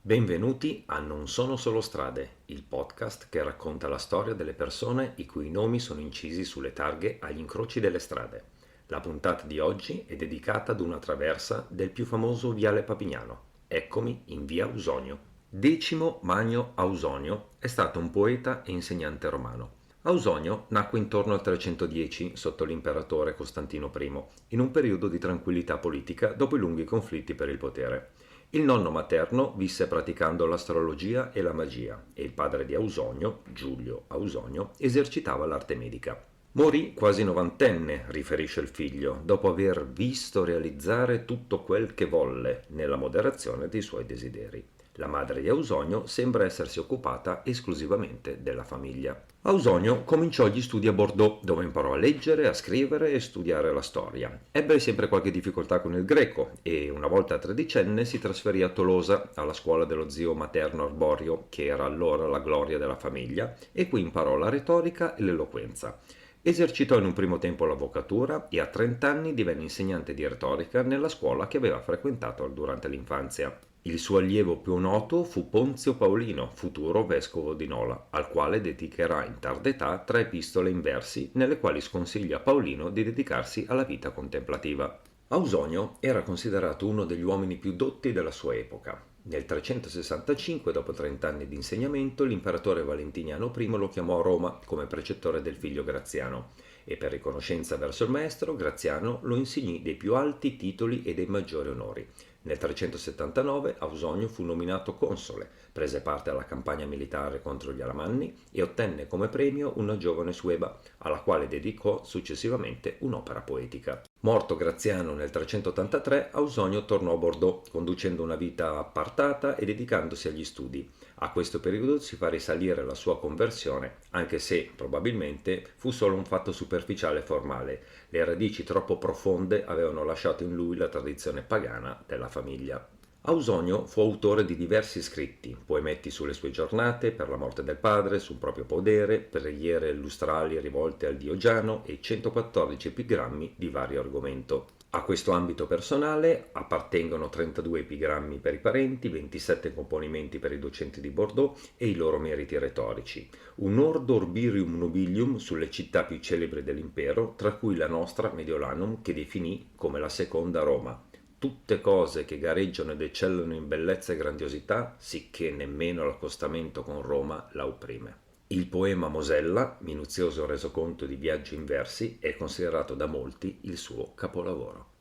Benvenuti a Non sono solo strade, il podcast che racconta la storia delle persone i cui nomi sono incisi sulle targhe agli incroci delle strade. La puntata di oggi è dedicata ad una traversa del più famoso Viale Papignano. Eccomi in via Ausonio. Decimo Magno Ausonio è stato un poeta e insegnante romano. Ausonio nacque intorno al 310 sotto l'imperatore Costantino I, in un periodo di tranquillità politica dopo i lunghi conflitti per il potere. Il nonno materno visse praticando l'astrologia e la magia e il padre di Ausonio, Giulio Ausonio, esercitava l'arte medica. Morì quasi novantenne, riferisce il figlio, dopo aver visto realizzare tutto quel che volle nella moderazione dei suoi desideri. La madre di Ausonio sembra essersi occupata esclusivamente della famiglia. Ausonio cominciò gli studi a Bordeaux, dove imparò a leggere, a scrivere e studiare la storia. Ebbe sempre qualche difficoltà con il greco e, una volta tredicenne, si trasferì a Tolosa, alla scuola dello zio materno Arborio, che era allora la gloria della famiglia, e qui imparò la retorica e l'eloquenza. Esercitò in un primo tempo l'avvocatura e a 30 anni divenne insegnante di retorica nella scuola che aveva frequentato durante l'infanzia. Il suo allievo più noto fu Ponzio Paolino, futuro vescovo di Nola, al quale dedicherà in tarda età 3 epistole in versi nelle quali sconsiglia a Paolino di dedicarsi alla vita contemplativa. Ausonio era considerato uno degli uomini più dotti della sua epoca. Nel 365, dopo 30 anni di insegnamento, l'imperatore Valentiniano I lo chiamò a Roma come precettore del figlio Graziano e per riconoscenza verso il maestro, Graziano lo insignì dei più alti titoli e dei maggiori onori. Nel 379 Ausonio fu nominato console, prese parte alla campagna militare contro gli Alamanni e ottenne come premio una giovane sueba, alla quale dedicò successivamente un'opera poetica. Morto Graziano nel 383, Ausonio tornò a Bordeaux, conducendo una vita appartata e dedicandosi agli studi. A questo periodo si fa risalire la sua conversione, anche se, probabilmente, fu solo un fatto superficiale e formale. Le radici troppo profonde avevano lasciato in lui la tradizione pagana della famiglia. Ausonio fu autore di diversi scritti, poemetti sulle sue giornate, per la morte del padre, sul proprio podere, preghiere lustrali rivolte al dio Giano e 114 epigrammi di vario argomento. A questo ambito personale appartengono 32 epigrammi per i parenti, 27 componimenti per i docenti di Bordeaux e i loro meriti retorici, un ordo urbirium nobilium sulle città più celebri dell'impero, tra cui la nostra Mediolanum, che definì come la seconda Roma. Tutte cose che gareggiano ed eccellono in bellezza e grandiosità, sicché nemmeno l'accostamento con Roma la opprime. Il poema Mosella, minuzioso resoconto di viaggi in versi, è considerato da molti il suo capolavoro.